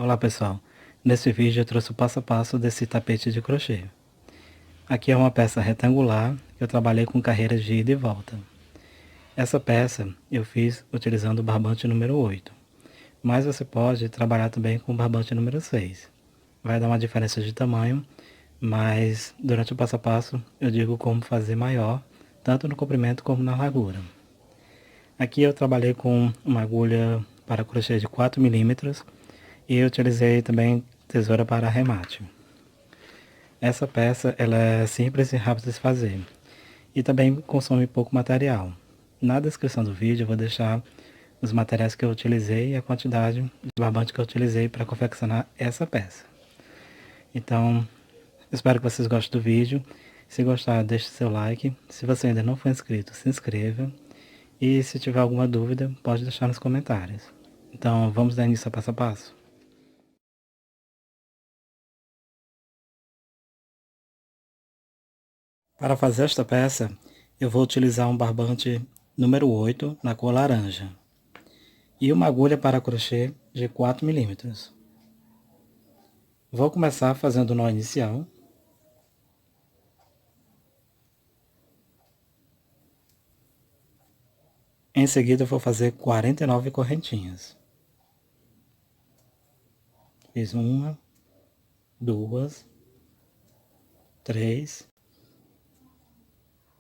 Olá pessoal, nesse vídeo eu trouxe o passo a passo desse tapete de crochê. Aqui é uma peça retangular que eu trabalhei com carreiras de ida e volta. Essa peça eu fiz utilizando o barbante número 8, mas você pode trabalhar também com o barbante número 6. Vai dar uma diferença de tamanho, mas durante o passo a passo eu digo como fazer maior, tanto no comprimento como na largura. Aqui eu trabalhei com uma agulha para crochê de 4 milímetros e eu utilizei também tesoura para arremate. Essa peça ela é simples e rápida de se fazer e também consome pouco material. Na descrição do vídeo eu vou deixar os materiais que eu utilizei e a quantidade de barbante que eu utilizei para confeccionar essa peça. Então, espero que vocês gostem do vídeo. Se gostar, deixe seu like. Se você ainda não for inscrito, se inscreva. E se tiver alguma dúvida, pode deixar nos comentários. Então, vamos dar início ao passo a passo? Para fazer esta peça, eu vou utilizar um barbante número 8 na cor laranja e uma agulha para crochê de 4 milímetros. Vou começar fazendo o nó inicial. Em seguida eu vou fazer 49 correntinhas. Fiz uma, duas, três,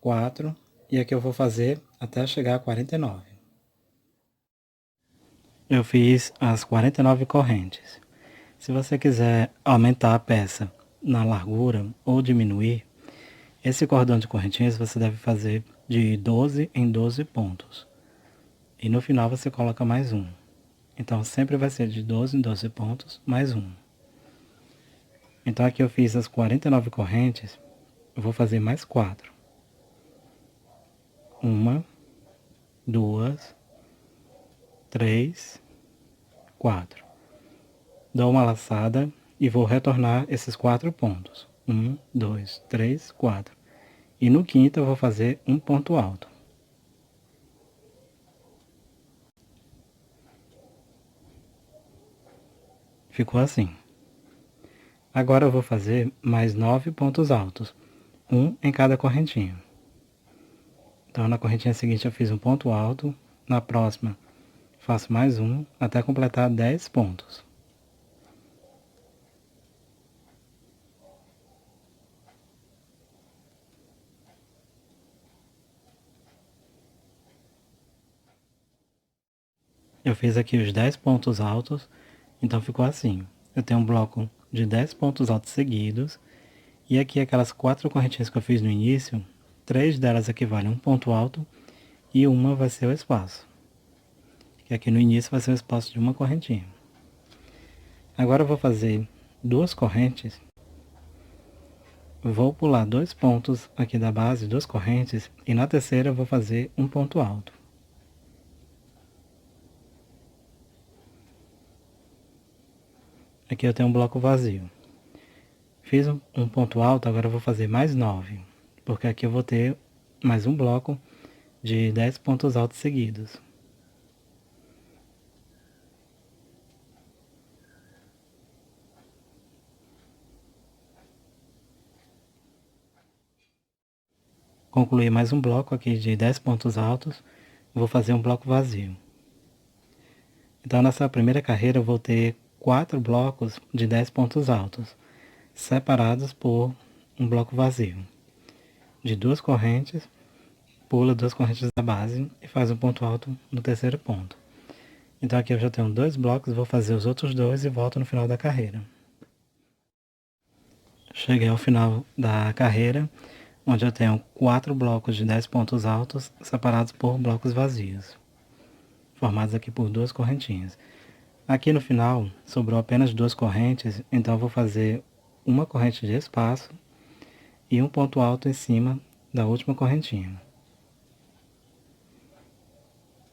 quatro e aqui eu vou fazer até chegar a 49. Eu fiz as 49 correntes. Se você quiser aumentar a peça na largura ou diminuir, esse cordão de correntinhas você deve fazer de 12 em 12 pontos. E no final você coloca mais um. Então sempre vai ser de 12 em 12 pontos, mais um. Então aqui eu fiz as 49 correntes, eu vou fazer mais 4. Uma, duas, três, 4. Dou uma laçada e vou retornar esses 4 pontos. 1, 2, 3, 4. E no quinto eu vou fazer um ponto alto. Ficou assim. Agora eu vou fazer mais 9 pontos altos, um em cada correntinha. Então na correntinha seguinte eu fiz um ponto alto, na próxima faço mais um, até completar 10 pontos. Eu fiz aqui os 10 pontos altos, então ficou assim. Eu tenho um bloco de 10 pontos altos seguidos, e aqui aquelas 4 correntinhas que eu fiz no início, 3 delas equivalem a um ponto alto, e uma vai ser o espaço. Que aqui no início vai ser o espaço de uma correntinha. Agora eu vou fazer 2 correntes. Vou pular 2 pontos aqui da base, 2 correntes, e na terceira eu vou fazer um ponto alto. Aqui eu tenho um bloco vazio. Fiz um ponto alto, agora eu vou fazer mais 9, porque aqui eu vou ter mais um bloco de 10 pontos altos seguidos. Concluí mais um bloco aqui de 10 pontos altos, vou fazer um bloco vazio. Então nessa primeira carreira eu vou ter 4 blocos de 10 pontos altos, separados por um bloco vazio. De 2 correntes, pula 2 correntes da base e faz um ponto alto no terceiro ponto. Então aqui eu já tenho 2 blocos, vou fazer os outros 2 e volto no final da carreira. Cheguei ao final da carreira, onde eu tenho 4 blocos de 10 pontos altos, separados por blocos vazios, formados aqui por 2 correntinhas. Aqui no final, sobrou apenas 2 correntes, então eu vou fazer uma corrente de espaço e um ponto alto em cima da última correntinha.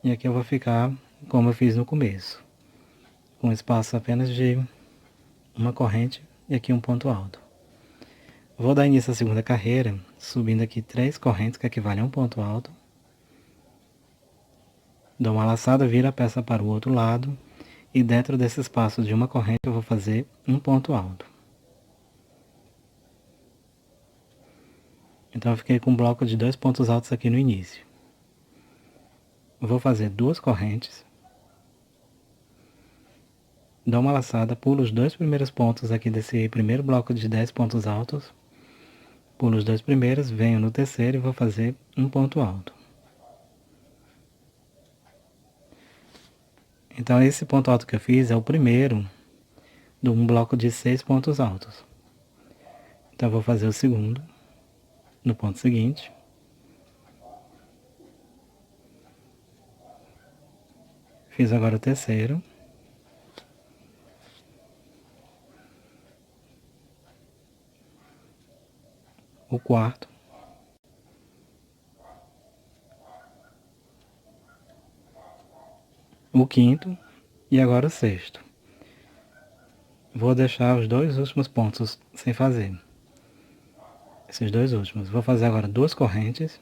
E aqui eu vou ficar como eu fiz no começo, com espaço apenas de uma corrente e aqui um ponto alto. Vou dar início à segunda carreira, subindo aqui 3 correntes que equivalem a um ponto alto. Dou uma laçada, viro a peça para o outro lado E dentro desse espaço de uma corrente eu vou fazer um ponto alto. Então eu fiquei com um bloco de 2 pontos altos aqui no início. Eu vou fazer 2 correntes. Dou uma laçada, pulo os 2 primeiros pontos aqui desse primeiro bloco de 10 pontos altos. Pulo os 2 primeiros, venho no terceiro e vou fazer um ponto alto. Então esse ponto alto que eu fiz é o primeiro de um bloco de 6 pontos altos. Então eu vou fazer o segundo no ponto seguinte. Fiz agora o terceiro. O quarto. O quinto e agora o sexto. Vou deixar os 2 últimos pontos sem fazer. Esses 2 últimos. Vou fazer agora 2 correntes.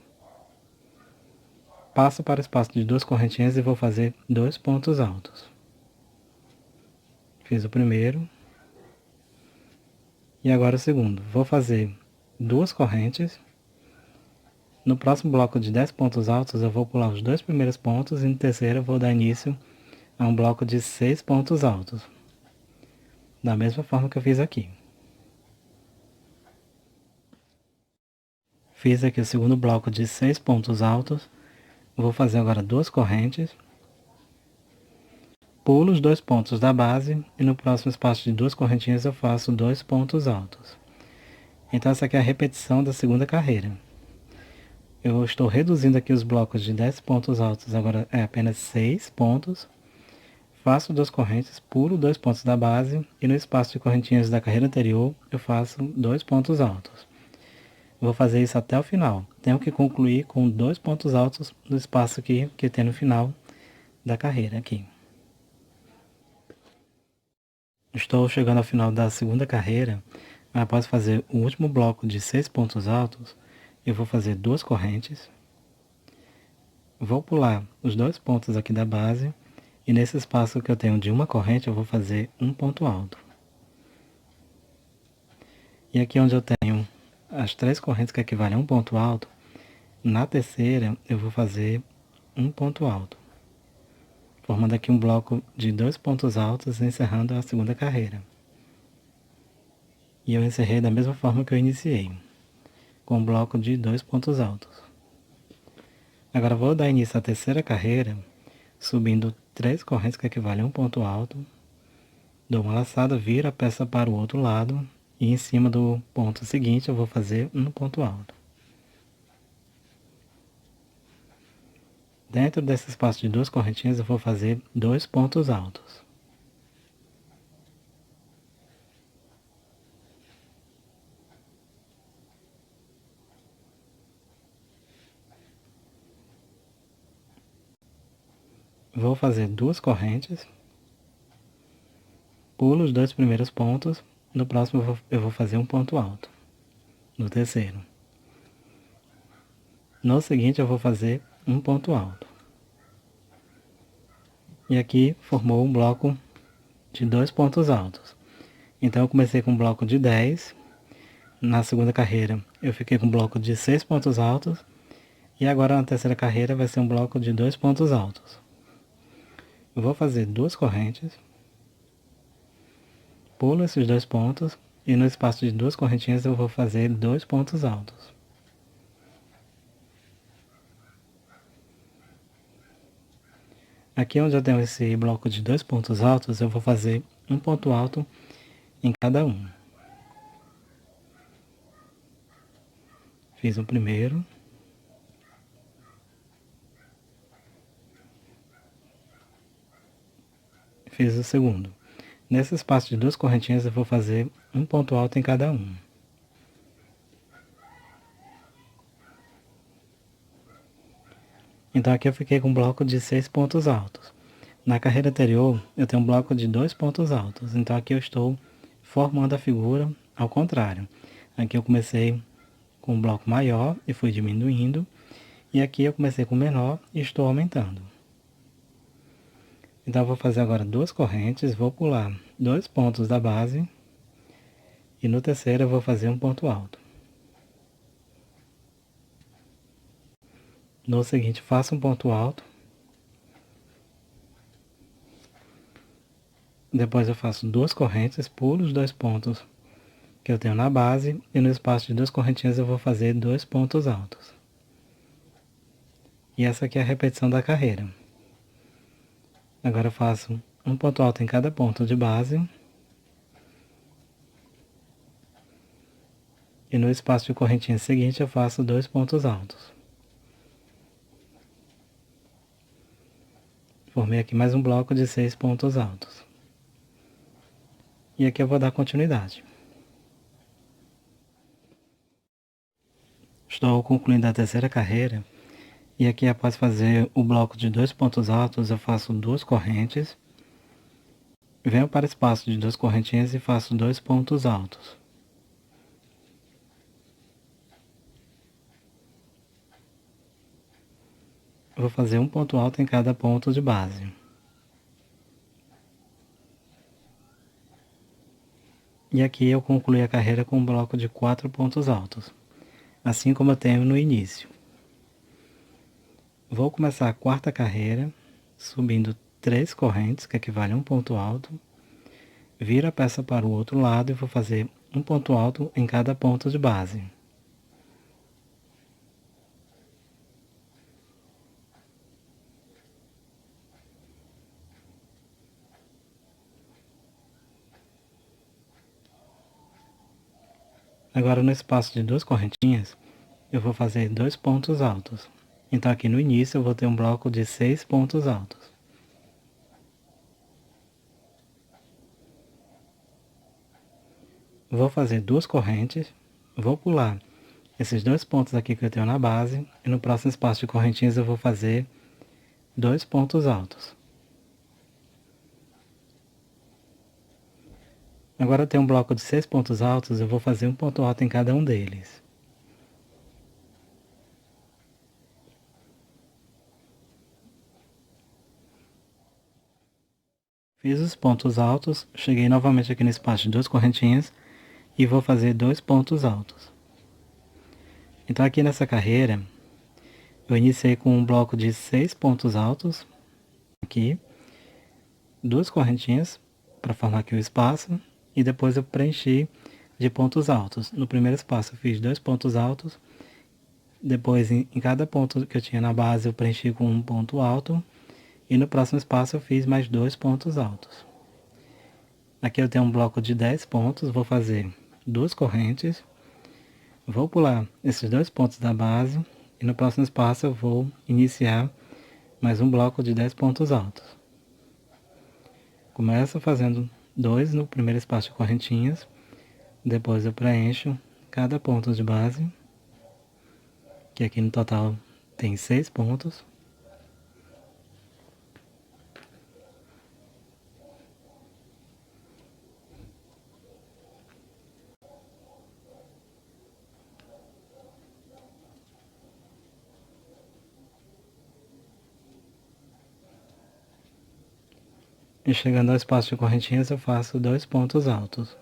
Passo para o espaço de 2 correntinhas e vou fazer 2 pontos altos. Fiz o primeiro. E agora o segundo. Vou fazer 2 correntes. No próximo bloco de 10 pontos altos eu vou pular os 2 primeiros pontos e no terceiro eu vou dar início a um bloco de 6 pontos altos. Da mesma forma que eu fiz aqui. Fiz aqui o segundo bloco de 6 pontos altos. Vou fazer agora 2 correntes. Pulo os 2 pontos da base e no próximo espaço de 2 correntinhas eu faço 2 pontos altos. Então essa aqui é a repetição da segunda carreira. Eu estou reduzindo aqui os blocos de 10 pontos altos, agora é apenas 6 pontos. Faço 2 correntes, pulo 2 pontos da base e no espaço de correntinhas da carreira anterior eu faço 2 pontos altos. Vou fazer isso até o final. Tenho que concluir com 2 pontos altos no espaço aqui que tem no final da carreira aqui. Estou chegando ao final da segunda carreira. Após fazer o último bloco de 6 pontos altos, eu vou fazer 2 correntes. Vou pular os 2 pontos aqui da base. E nesse espaço que eu tenho de uma corrente, eu vou fazer um ponto alto. E aqui onde eu tenho as 3 correntes que equivalem a um ponto alto, na terceira eu vou fazer um ponto alto. Formando aqui um bloco de 2 pontos altos, encerrando a segunda carreira. E eu encerrei da mesma forma que eu iniciei, com um bloco de 2 pontos altos. Agora vou dar início à terceira carreira, subindo 3 correntes que equivalem a um ponto alto. Dou uma laçada, viro a peça para o outro lado e em cima do ponto seguinte eu vou fazer um ponto alto. Dentro desse espaço de 2 correntinhas eu vou fazer 2 pontos altos. Vou fazer 2 correntes. Pulo os 2 primeiros pontos. No próximo eu vou fazer um ponto alto. No terceiro. No seguinte eu vou fazer um ponto alto. E aqui formou um bloco de 2 pontos altos. Então eu comecei com um bloco de 10. Na segunda carreira eu fiquei com um bloco de 6 pontos altos. E agora na terceira carreira vai ser um bloco de 2 pontos altos. Eu vou fazer 2 correntes. Pulo esses 2 pontos. E no espaço de 2 correntinhas eu vou fazer 2 pontos altos. Aqui onde eu tenho esse bloco de 2 pontos altos, eu vou fazer um ponto alto em cada um. Fiz o primeiro. Fiz o segundo. Nesse espaço de 2 correntinhas eu vou fazer um ponto alto em cada um. Então aqui eu fiquei com um bloco de 6 pontos altos. Na carreira anterior eu tenho um bloco de 2 pontos altos. Então aqui eu estou formando a figura ao contrário. Aqui eu comecei com um bloco maior e fui diminuindo. E aqui eu comecei com menor e estou aumentando. Então eu vou fazer agora duas correntes, vou pular 2 pontos da base e no terceiro eu vou fazer um ponto alto. No seguinte faço um ponto alto, depois eu faço duas correntes, pulo os 2 pontos que eu tenho na base e no espaço de 2 correntinhas eu vou fazer 2 pontos altos. E essa aqui é a repetição da carreira. Agora eu faço um ponto alto em cada ponto de base. E no espaço de correntinha seguinte eu faço 2 pontos altos. Formei aqui mais um bloco de 6 pontos altos. E aqui eu vou dar continuidade. Estou concluindo a terceira carreira. E aqui após fazer o bloco de 2 pontos altos eu faço 2 correntes. Venho para o espaço de 2 correntinhas e faço 2 pontos altos. Vou fazer um ponto alto em cada ponto de base. E aqui eu concluí a carreira com um bloco de 4 pontos altos, assim como eu tenho no início. Vou começar a quarta carreira, subindo 3 correntes, que equivalem a um ponto alto. Viro a peça para o outro lado e vou fazer um ponto alto em cada ponto de base. Agora no espaço de 2 correntinhas, eu vou fazer 2 pontos altos. Então aqui no início eu vou ter um bloco de 6 pontos altos. Vou fazer 2 correntes, vou pular esses 2 pontos aqui que eu tenho na base, e no próximo espaço de correntinhas eu vou fazer 2 pontos altos. Agora eu tenho um bloco de 6 pontos altos, eu vou fazer um ponto alto em cada um deles. Fiz os pontos altos, cheguei novamente aqui no espaço de 2 correntinhas e vou fazer 2 pontos altos. Então aqui nessa carreira, eu iniciei com um bloco de 6 pontos altos, aqui, 2 correntinhas para formar aqui o espaço, e depois eu preenchi de pontos altos. No primeiro espaço eu fiz 2 pontos altos, depois em cada ponto que eu tinha na base eu preenchi com um ponto alto, e no próximo espaço eu fiz mais 2 pontos altos. Aqui eu tenho um bloco de 10 pontos, vou fazer 2 correntes, vou pular esses 2 pontos da base, e no próximo espaço eu vou iniciar mais um bloco de 10 pontos altos. Começo fazendo 2 no primeiro espaço de correntinhas, depois eu preencho cada ponto de base, que aqui no total tem 6 pontos. E chegando ao espaço de correntinhas eu faço 2 pontos altos.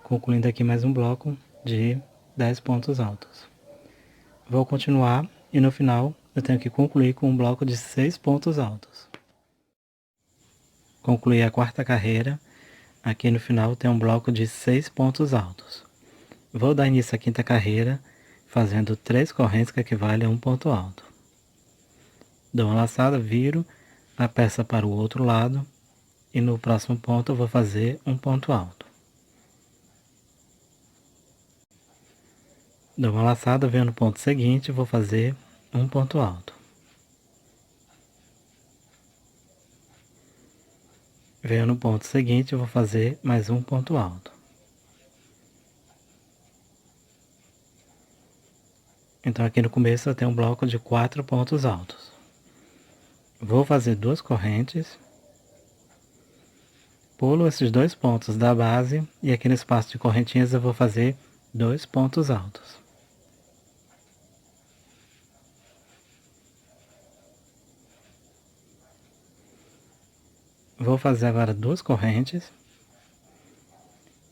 Concluindo aqui mais um bloco de 10 pontos altos. Vou continuar e no final eu tenho que concluir com um bloco de 6 pontos altos. Concluí a quarta carreira, aqui no final tem um bloco de 6 pontos altos. Vou dar início à quinta carreira, fazendo 3 correntes que equivalem a um ponto alto. Dou uma laçada, viro a peça para o outro lado e no próximo ponto eu vou fazer um ponto alto. Dou uma laçada, venho no ponto seguinte e vou fazer um ponto alto. Venho no ponto seguinte e vou fazer mais um ponto alto. Então aqui no começo eu tenho um bloco de 4 pontos altos. Vou fazer 2 correntes, pulo esses 2 pontos da base e aqui no espaço de correntinhas eu vou fazer 2 pontos altos. Vou fazer agora 2 correntes,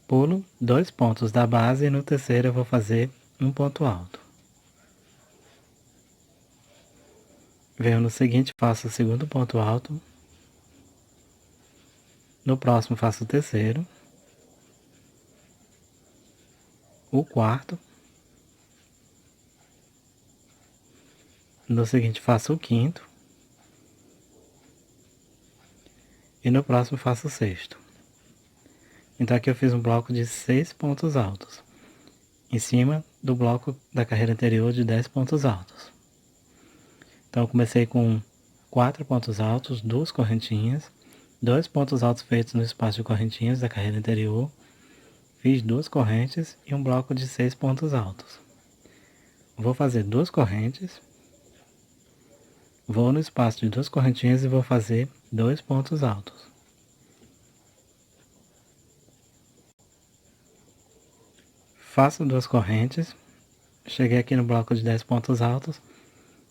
pulo 2 pontos da base e no terceiro eu vou fazer um ponto alto. Venho no seguinte, faço o segundo ponto alto, no próximo faço o terceiro, o quarto, no seguinte faço o quinto, e no próximo faço o sexto. Então aqui eu fiz um bloco de 6 pontos altos, em cima do bloco da carreira anterior de 10 pontos altos. Então eu comecei com 4 pontos altos, 2 correntinhas, 2 pontos altos feitos no espaço de correntinhas da carreira anterior, fiz 2 correntes e um bloco de 6 pontos altos. Vou fazer 2 correntes, vou no espaço de 2 correntinhas e vou fazer 2 pontos altos. Faço 2 correntes, cheguei aqui no bloco de 10 pontos altos,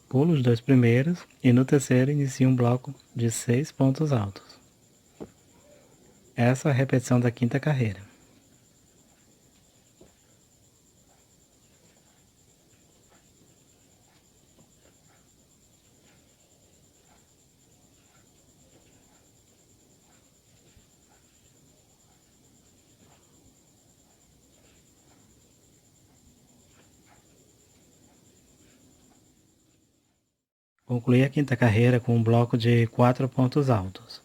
pulo os 2 primeiros e no terceiro inicio um bloco de 6 pontos altos. Essa é a repetição da quinta carreira. Concluí a quinta carreira com um bloco de 4 pontos altos.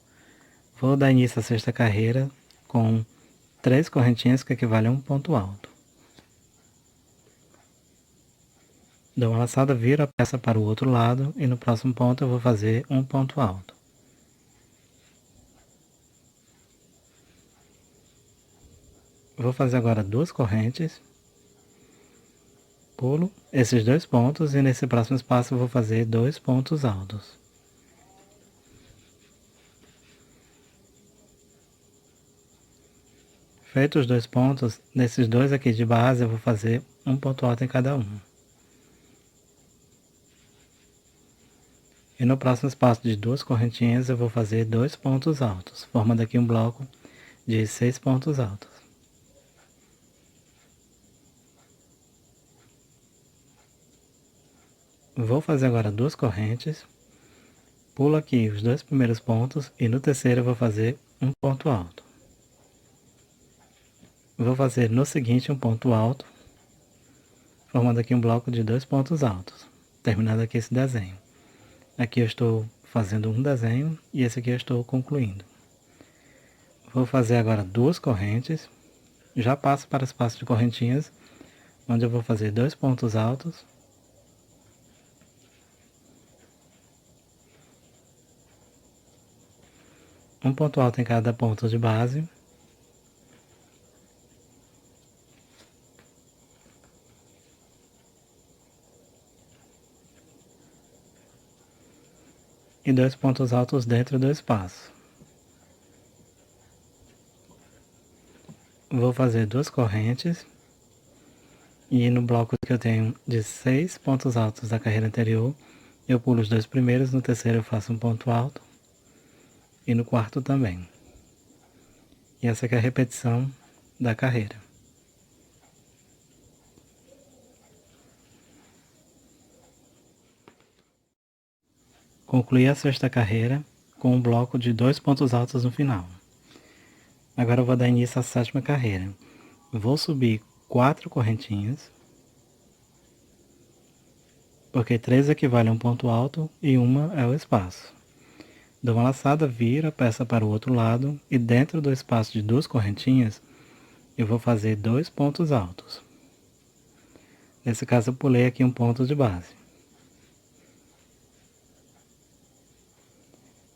Vou dar início à sexta carreira com 3 correntinhas que equivalem a um ponto alto. Dou uma laçada, viro a peça para o outro lado e no próximo ponto eu vou fazer um ponto alto. Vou fazer agora 2 correntes, pulo esses 2 pontos e nesse próximo espaço eu vou fazer 2 pontos altos. Feitos os 2 pontos, nesses 2 aqui de base eu vou fazer um ponto alto em cada um. E no próximo espaço de 2 correntinhas eu vou fazer 2 pontos altos, formando aqui um bloco de 6 pontos altos. Vou fazer agora 2 correntes, pulo aqui os 2 primeiros pontos e no terceiro eu vou fazer um ponto alto. Vou fazer no seguinte um ponto alto, formando aqui um bloco de 2 pontos altos, terminando aqui esse desenho. Aqui eu estou fazendo um desenho e esse aqui eu estou concluindo. Vou fazer agora 2 correntes, já passo para o espaço de correntinhas, onde eu vou fazer 2 pontos altos, um ponto alto em cada ponto de base, e 2 pontos altos dentro do espaço. Vou fazer 2 correntes, e no bloco que eu tenho de 6 pontos altos da carreira anterior, eu pulo os 2 primeiros, no terceiro eu faço um ponto alto, e no quarto também. E essa aqui é a repetição da carreira. Concluí a sexta carreira com um bloco de 2 pontos altos no final. Agora eu vou dar início à sétima carreira. Vou subir 4 correntinhas, porque 3 equivale a um ponto alto e uma é o espaço. Dou uma laçada, viro a peça para o outro lado e dentro do espaço de 2 correntinhas eu vou fazer 2 pontos altos. Nesse caso eu pulei aqui um ponto de base.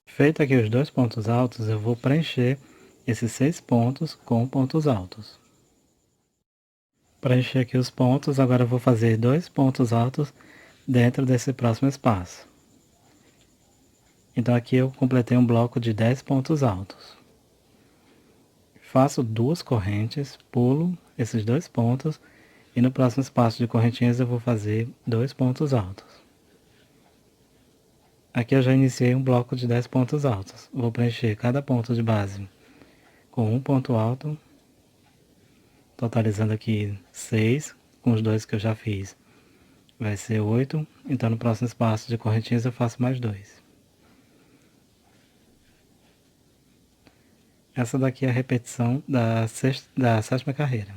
Feito aqui os 2 pontos altos, eu vou preencher esses 6 pontos com pontos altos. Preencher aqui os pontos, agora eu vou fazer 2 pontos altos dentro desse próximo espaço. Então aqui eu completei um bloco de 10 pontos altos. Faço 2 correntes, pulo esses 2 pontos e no próximo espaço de correntinhas eu vou fazer 2 pontos altos. Aqui eu já iniciei um bloco de 10 pontos altos. Vou preencher cada ponto de base com um ponto alto, totalizando aqui 6, com os dois que eu já fiz. Vai ser 8, então no próximo espaço de correntinhas eu faço mais 2. Essa daqui é a repetição da sétima carreira.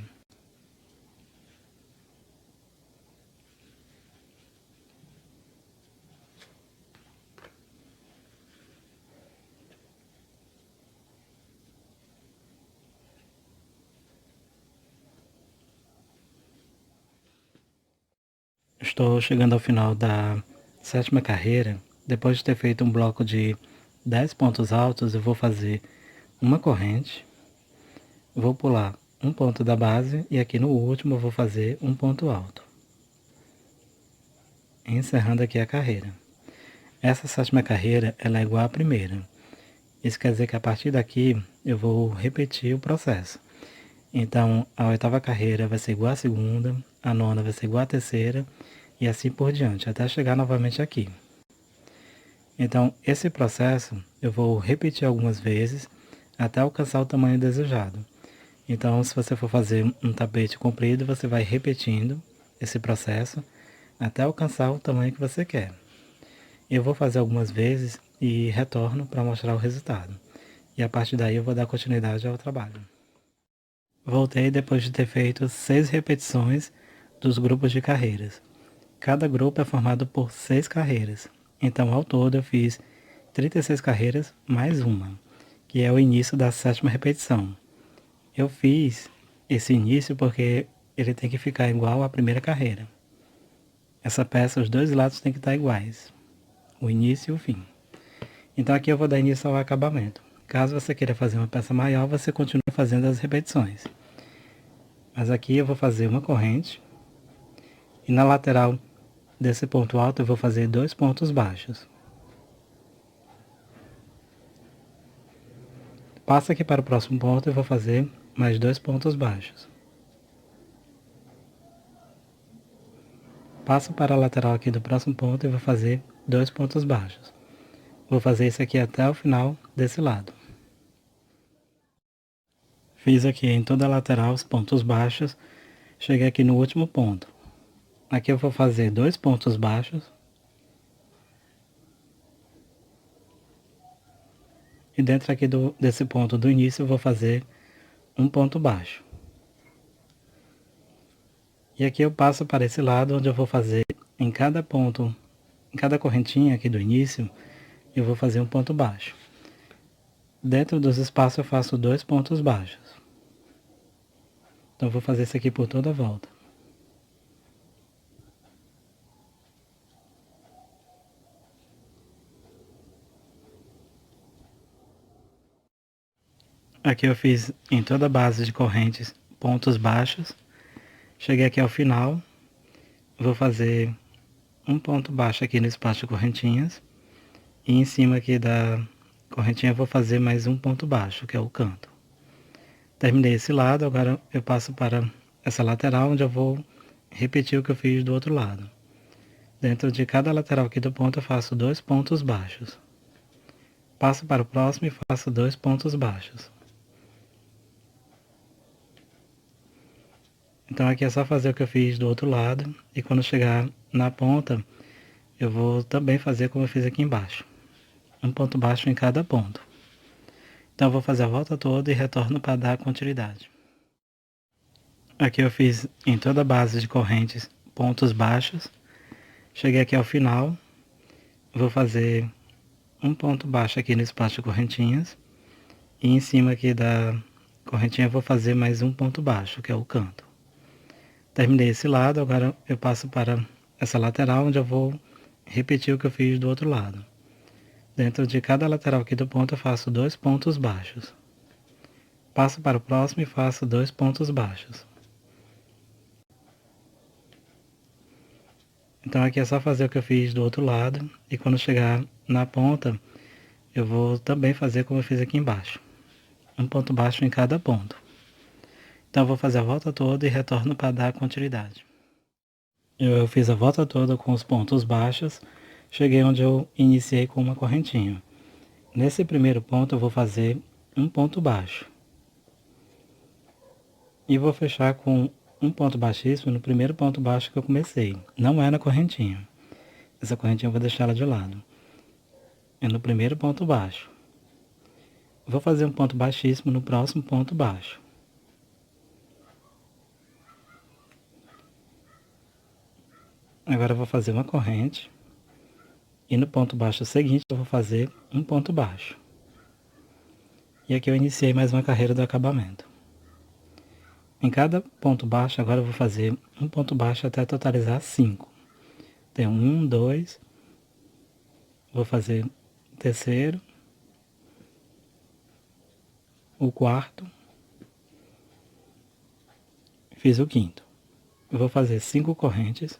Estou chegando ao final da sétima carreira. Depois de ter feito um bloco de 10 pontos altos, eu vou fazer uma corrente, vou pular um ponto da base e aqui no último eu vou fazer um ponto alto, encerrando aqui a carreira. Essa sétima carreira ela é igual à primeira. Isso quer dizer que a partir daqui eu vou repetir o processo. Então a oitava carreira vai ser igual à segunda, a nona vai ser igual à terceira e assim por diante, até chegar novamente aqui. Então esse processo eu vou repetir algumas vezes até alcançar o tamanho desejado. Então se você for fazer um tapete comprido, você vai repetindo esse processo até alcançar o tamanho que você quer. Eu vou fazer algumas vezes e retorno para mostrar o resultado. E a partir daí eu vou dar continuidade ao trabalho. Voltei depois de ter feito 6 repetições dos grupos de carreiras. Cada grupo é formado por 6 carreiras. Então ao todo eu fiz 36 carreiras mais uma, que é o início da sétima repetição. Eu fiz esse início porque ele tem que ficar igual à primeira carreira. Essa peça, os dois lados têm que estar iguais, o início e o fim. Então aqui eu vou dar início ao acabamento. Caso você queira fazer uma peça maior, você continua fazendo as repetições. Mas aqui eu vou fazer uma corrente e na lateral desse ponto alto eu vou fazer 2 pontos baixos. Passo aqui para o próximo ponto e vou fazer mais 2 pontos baixos. Passo para a lateral aqui do próximo ponto e vou fazer 2 pontos baixos. Vou fazer isso aqui até o final desse lado. Fiz aqui em toda a lateral os pontos baixos, cheguei aqui no último ponto. Aqui eu vou fazer 2 pontos baixos. E dentro aqui desse ponto do início eu vou fazer um ponto baixo. E aqui eu passo para esse lado onde eu vou fazer em cada ponto, em cada correntinha aqui do início, eu vou fazer um ponto baixo. Dentro dos espaços eu faço 2 pontos baixos. Então eu vou fazer isso aqui por toda a volta. Aqui eu fiz em toda a base de correntes pontos baixos. Cheguei aqui ao final, vou fazer um ponto baixo aqui no espaço de correntinhas. E em cima aqui da correntinha eu vou fazer mais um ponto baixo, que é o canto. Terminei esse lado, agora eu passo para essa lateral, onde eu vou repetir o que eu fiz do outro lado. Dentro de cada lateral aqui do ponto eu faço 2 pontos baixos. Passo para o próximo e faço 2 pontos baixos. Então aqui é só fazer o que eu fiz do outro lado, e quando chegar na ponta, eu vou também fazer como eu fiz aqui embaixo. Um ponto baixo em cada ponto. Então eu vou fazer a volta toda e retorno para dar continuidade. Aqui eu fiz em toda a base de correntes pontos baixos. Cheguei aqui ao final, vou fazer um ponto baixo aqui no espaço de correntinhas. E em cima aqui da correntinha eu vou fazer mais um ponto baixo, que é o canto. Terminei esse lado, agora eu passo para essa lateral, onde eu vou repetir o que eu fiz do outro lado. Dentro de cada lateral aqui do ponto eu faço 2 pontos baixos. Passo para o próximo e faço 2 pontos baixos. Então aqui é só fazer o que eu fiz do outro lado, e quando chegar na ponta, eu vou também fazer como eu fiz aqui embaixo. Um ponto baixo em cada ponto. Então eu vou fazer a volta toda e retorno para dar continuidade. Eu fiz a volta toda com os pontos baixos, cheguei onde eu iniciei com uma correntinha. Nesse primeiro ponto eu vou fazer um ponto baixo. E vou fechar com um ponto baixíssimo no primeiro ponto baixo que eu comecei. Não é na correntinha. Essa correntinha eu vou deixar ela de lado. É no primeiro ponto baixo. Vou fazer um ponto baixíssimo no próximo ponto baixo. Agora eu vou fazer uma corrente. E no ponto baixo seguinte eu vou fazer um ponto baixo. E aqui eu iniciei mais uma carreira do acabamento. Em cada ponto baixo agora eu vou fazer um ponto baixo até totalizar 5. Tem 1, 2, vou fazer o terceiro, o quarto, fiz o quinto. Eu vou fazer 5 correntes.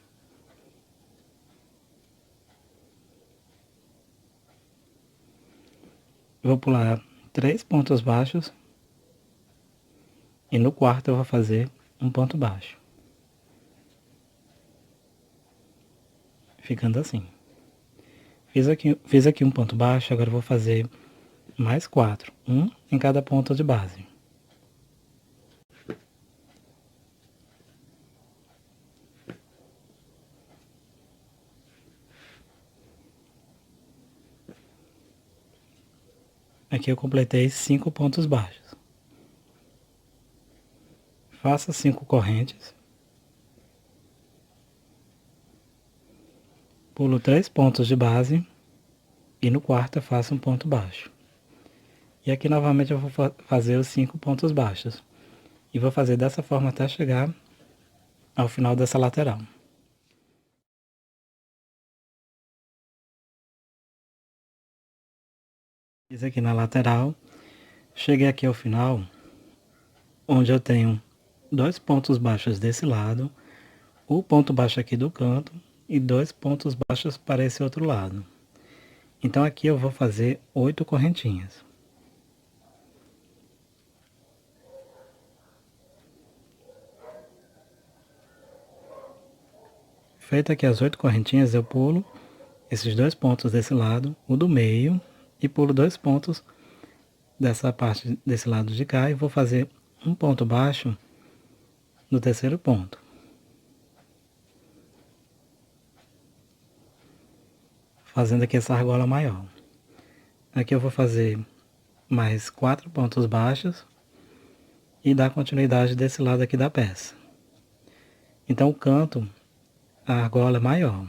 Vou pular 3 pontos baixos. E no quarto eu vou fazer um ponto baixo. Ficando assim. Fiz aqui um ponto baixo, agora eu vou fazer mais 4. Um em cada ponto de base. Aqui eu completei 5 pontos baixos. Faça 5 correntes. Pulo 3 pontos de base. E no quarto eu faço um ponto baixo. E aqui novamente eu vou fazer os 5 pontos baixos. E vou fazer dessa forma até chegar ao final dessa lateral. Fiz aqui na lateral. Cheguei aqui ao final, onde eu tenho 2 pontos baixos desse lado, o ponto baixo aqui do canto e 2 pontos baixos para esse outro lado. Então aqui eu vou fazer 8 correntinhas. Feita aqui as 8 correntinhas, eu pulo esses 2 pontos desse lado, o do meio, e pulo 2 pontos dessa parte desse lado de cá e vou fazer um ponto baixo no terceiro ponto. Fazendo aqui essa argola maior. Aqui eu vou fazer mais 4 pontos baixos e dar continuidade desse lado aqui da peça. Então o canto, a argola é maior.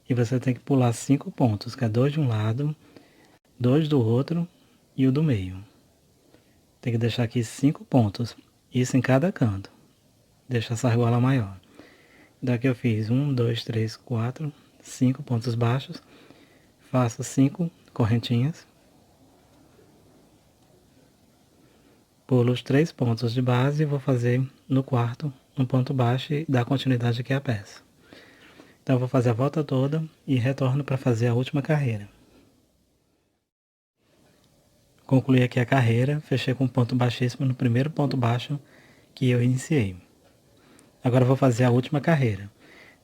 E você tem que pular 5 pontos, que é 2 de um lado, 2 do outro e o do meio. Tem que deixar aqui 5 pontos, isso em cada canto. Deixa essa argola maior. Daqui eu fiz 1, 2, 3, 4, 5 pontos baixos. Faço 5 correntinhas. Pulo os 3 pontos de base e vou fazer no quarto um ponto baixo e dar continuidade aqui à peça. Então eu vou fazer a volta toda e retorno para fazer a última carreira. Concluí aqui a carreira, fechei com um ponto baixíssimo no primeiro ponto baixo que eu iniciei. Agora eu vou fazer a última carreira.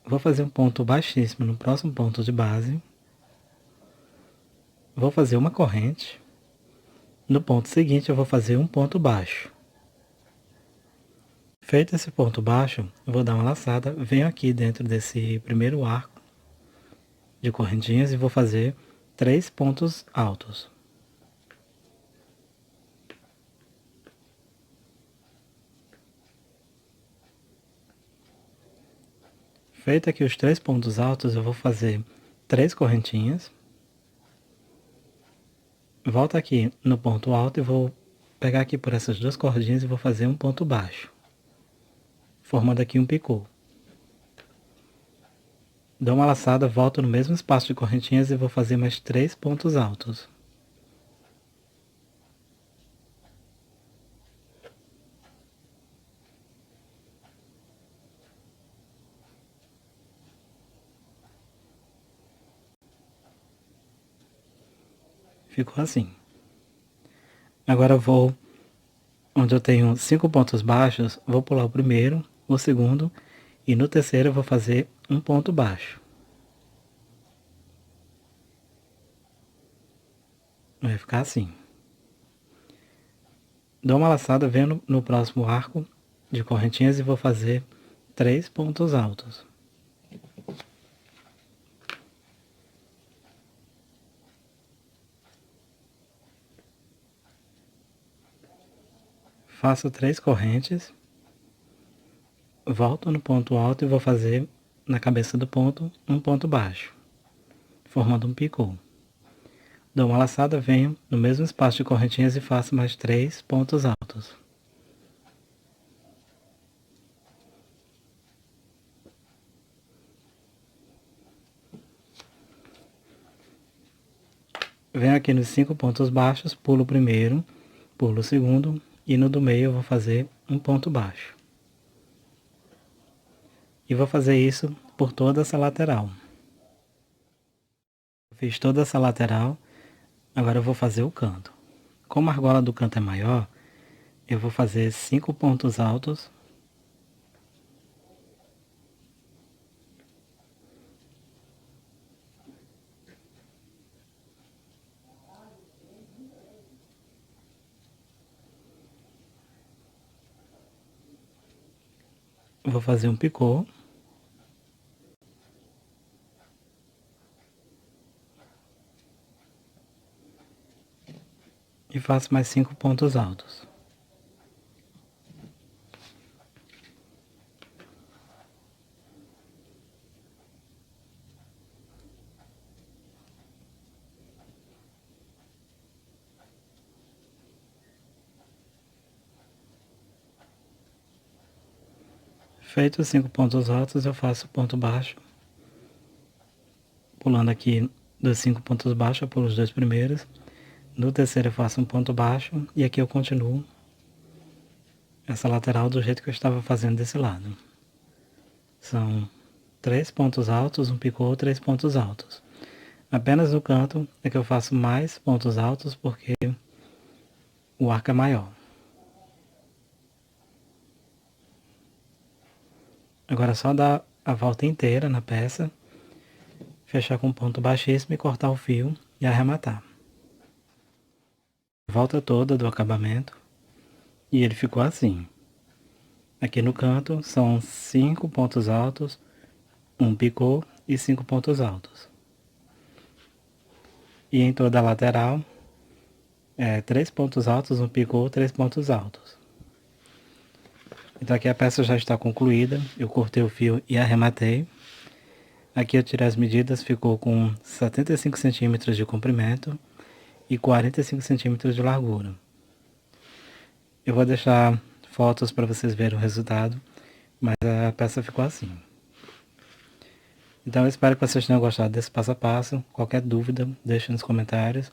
Vou fazer um ponto baixíssimo no próximo ponto de base. Vou fazer uma corrente. No ponto seguinte eu vou fazer um ponto baixo. Feito esse ponto baixo, eu vou dar uma laçada, venho aqui dentro desse primeiro arco de correntinhas e vou fazer 3 pontos altos. Feito aqui os 3 pontos altos, eu vou fazer 3 correntinhas. Volto aqui no ponto alto e vou pegar aqui por essas 2 cordinhas e vou fazer um ponto baixo, formando aqui um picô. Dou uma laçada, volto no mesmo espaço de correntinhas e vou fazer mais 3 pontos altos. Ficou assim. Agora eu vou, onde eu tenho 5 pontos baixos, vou pular o primeiro, o segundo E no terceiro eu vou fazer um ponto baixo. Vai ficar assim. Dou uma laçada, venho no próximo arco de correntinhas e vou fazer 3 pontos altos. Faço 3 correntes, volto no ponto alto e vou fazer na cabeça do ponto um ponto baixo, formando um picô. Dou uma laçada, venho no mesmo espaço de correntinhas e faço mais 3 pontos altos. Venho aqui nos 5 pontos baixos, pulo o primeiro, pulo o segundo e no do meio eu vou fazer um ponto baixo. E vou fazer isso por toda essa lateral. Fiz toda essa lateral, agora eu vou fazer o canto. Como a argola do canto é maior, eu vou fazer 5 pontos altos. Vou fazer um picô. E faço mais 5 pontos altos. Feito os 5 pontos altos, eu faço ponto baixo. Pulando aqui dos 5 pontos baixos, eu pulo os 2 primeiros. No terceiro eu faço um ponto baixo e aqui eu continuo essa lateral do jeito que eu estava fazendo desse lado. São 3 pontos altos, um picô, 3 pontos altos. Apenas no canto é que eu faço mais pontos altos porque o arco é maior. Agora é só dar a volta inteira na peça, fechar com um ponto baixíssimo e cortar o fio e arrematar. Volta toda do acabamento e ele ficou assim. Aqui no canto são 5 pontos altos, um picô e 5 pontos altos. E em toda a lateral, 3 pontos altos, um picô, 3 pontos altos. Então aqui a peça já está concluída, eu cortei o fio e arrematei. Aqui eu tirei as medidas, ficou com 75 centímetros de comprimento e 45 centímetros de largura. Eu vou deixar fotos para vocês verem o resultado, mas a peça ficou assim. Então eu espero que vocês tenham gostado desse passo a passo. Qualquer dúvida, deixe nos comentários.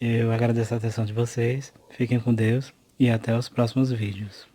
Eu agradeço a atenção de vocês, fiquem com Deus e até os próximos vídeos.